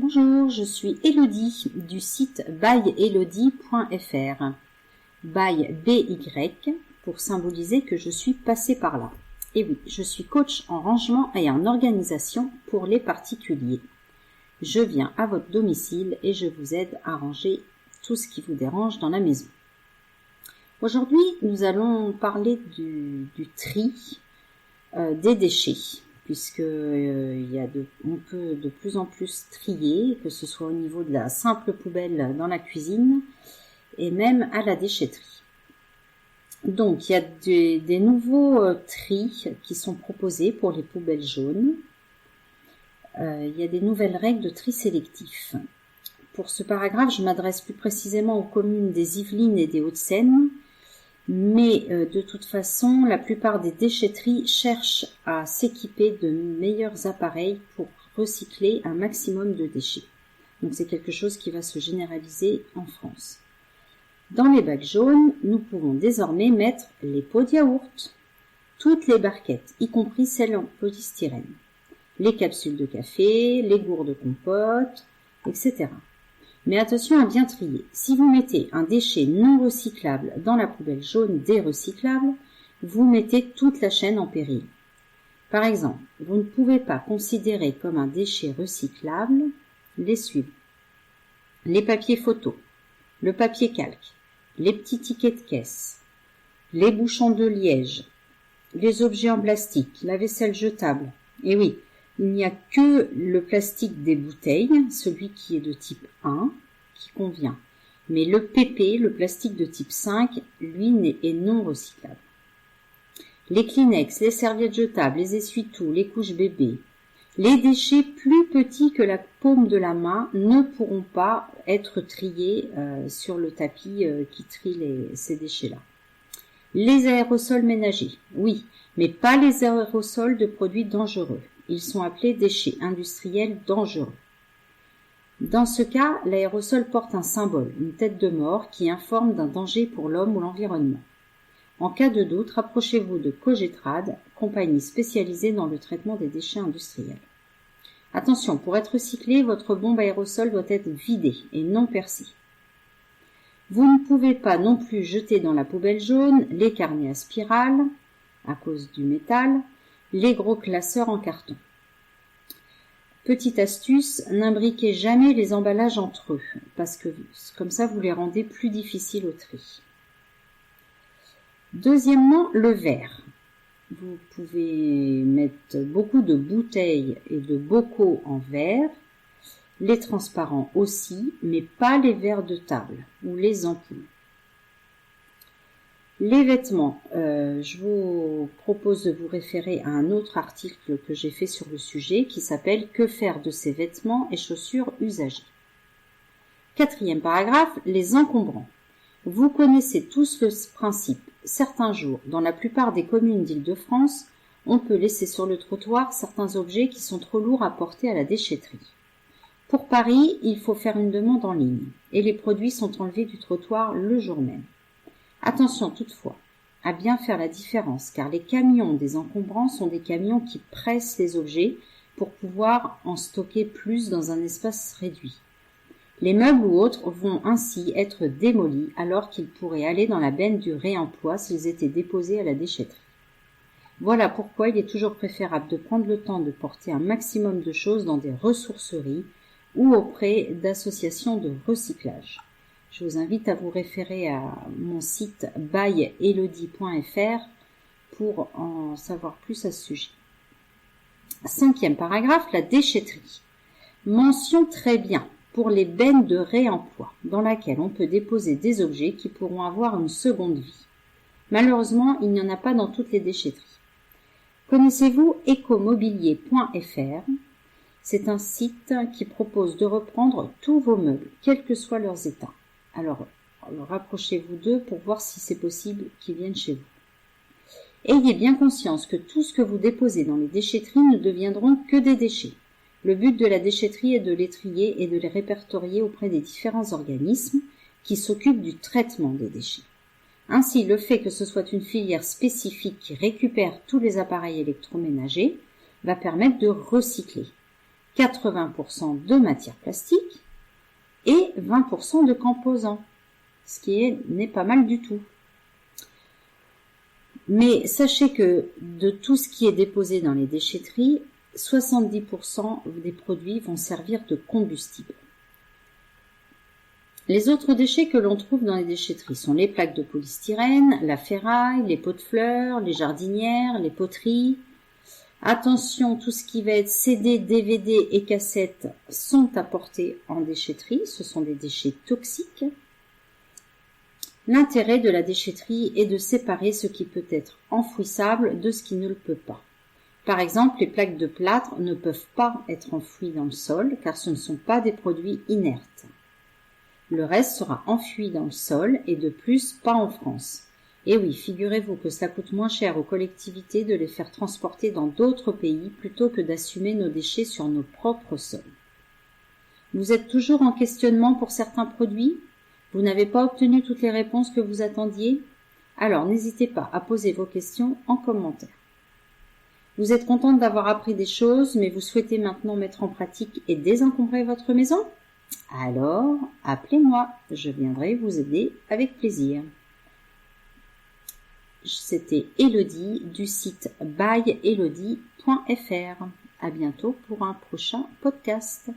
Bonjour, je suis Élodie du site byelodie.fr. By BY pour symboliser que je suis passée par là. Et oui, je suis coach en rangement et en organisation pour les particuliers. Je viens à votre domicile et je vous aide à ranger tout ce qui vous dérange dans la maison. Aujourd'hui, nous allons parler du tri des déchets, puisque on peut de plus en plus trier, que ce soit au niveau de la simple poubelle dans la cuisine et même à la déchetterie. Donc, il y a des nouveaux tris qui sont proposés pour les poubelles jaunes. Il y a des nouvelles règles de tri sélectif. Pour ce paragraphe, je m'adresse plus précisément aux communes des Yvelines et des Hauts-de-Seine, mais de toute façon, la plupart des déchetteries cherchent à s'équiper de meilleurs appareils pour recycler un maximum de déchets. Donc c'est quelque chose qui va se généraliser en France. Dans les bacs jaunes, nous pouvons désormais mettre les pots de yaourt, toutes les barquettes, y compris celles en polystyrène, les capsules de café, les gourdes de compote, etc. Mais attention à bien trier. Si vous mettez un déchet non recyclable dans la poubelle jaune des recyclables, vous mettez toute la chaîne en péril. Par exemple, vous ne pouvez pas considérer comme un déchet recyclable les suivants: les papiers photos, le papier calque, les petits tickets de caisse, les bouchons de liège, les objets en plastique, la vaisselle jetable. Et oui, il n'y a que le plastique des bouteilles, celui qui est de type 1, qui convient. Mais le PP, le plastique de type 5, lui, est non recyclable. Les Kleenex, les serviettes jetables, les essuie-tout, les couches bébés, les déchets plus petits que la paume de la main ne pourront pas être triés sur le tapis qui trie ces déchets-là. Les aérosols ménagers, oui, mais pas les aérosols de produits dangereux. Ils sont appelés déchets industriels dangereux. Dans ce cas, l'aérosol porte un symbole, une tête de mort qui informe d'un danger pour l'homme ou l'environnement. En cas de doute, rapprochez-vous de Cogetrad, compagnie spécialisée dans le traitement des déchets industriels. Attention, pour être recyclé, votre bombe aérosol doit être vidée et non percée. Vous ne pouvez pas non plus jeter dans la poubelle jaune les carnets à spirale, à cause du métal, les gros classeurs en carton. Petite astuce, n'imbriquez jamais les emballages entre eux, parce que comme ça vous les rendez plus difficiles au tri. Deuxièmement, le verre. Vous pouvez mettre beaucoup de bouteilles et de bocaux en verre, les transparents aussi, mais pas les verres de table ou les ampoules. Les vêtements, je vous propose de vous référer à un autre article que j'ai fait sur le sujet qui s'appelle « Que faire de ces vêtements et chaussures usagés ». Quatrième paragraphe, les encombrants. Vous connaissez tous le principe. Certains jours, dans la plupart des communes d'Île-de-France, on peut laisser sur le trottoir certains objets qui sont trop lourds à porter à la déchetterie. Pour Paris, il faut faire une demande en ligne et les produits sont enlevés du trottoir le jour même. Attention toutefois à bien faire la différence, car les camions des encombrants sont des camions qui pressent les objets pour pouvoir en stocker plus dans un espace réduit. Les meubles ou autres vont ainsi être démolis alors qu'ils pourraient aller dans la benne du réemploi s'ils étaient déposés à la déchetterie. Voilà pourquoi il est toujours préférable de prendre le temps de porter un maximum de choses dans des ressourceries ou auprès d'associations de recyclage. Je vous invite à vous référer à mon site byelodie.fr pour en savoir plus à ce sujet. Cinquième paragraphe, la déchetterie. Mention très bien pour les bennes de réemploi, dans laquelle on peut déposer des objets qui pourront avoir une seconde vie. Malheureusement, il n'y en a pas dans toutes les déchetteries. Connaissez-vous ecomobilier.fr? C'est un site qui propose de reprendre tous vos meubles, quels que soient leurs états. Alors, rapprochez-vous d'eux pour voir si c'est possible qu'ils viennent chez vous. Ayez bien conscience que tout ce que vous déposez dans les déchetteries ne deviendront que des déchets. Le but de la déchetterie est de les trier et de les répertorier auprès des différents organismes qui s'occupent du traitement des déchets. Ainsi, le fait que ce soit une filière spécifique qui récupère tous les appareils électroménagers va permettre de recycler. 80% de matière plastique et 20% de composants, ce qui n'est pas mal du tout. Mais sachez que de tout ce qui est déposé dans les déchetteries, 70% des produits vont servir de combustible. Les autres déchets que l'on trouve dans les déchetteries sont les plaques de polystyrène, la ferraille, les pots de fleurs, les jardinières, les poteries. Attention, tout ce qui va être CD, DVD et cassettes sont apportés en déchetterie. Ce sont des déchets toxiques. L'intérêt de la déchetterie est de séparer ce qui peut être enfouissable de ce qui ne le peut pas. Par exemple, les plaques de plâtre ne peuvent pas être enfouies dans le sol car ce ne sont pas des produits inertes. Le reste sera enfoui dans le sol et de plus pas en France. Et oui, figurez-vous que cela coûte moins cher aux collectivités de les faire transporter dans d'autres pays plutôt que d'assumer nos déchets sur nos propres sols. Vous êtes toujours en questionnement pour certains produits ? Vous n'avez pas obtenu toutes les réponses que vous attendiez ? Alors n'hésitez pas à poser vos questions en commentaire. Vous êtes contente d'avoir appris des choses, mais vous souhaitez maintenant mettre en pratique et désencombrer votre maison ? Alors, appelez-moi, je viendrai vous aider avec plaisir. C'était Élodie du site byelodie.fr. À bientôt pour un prochain podcast.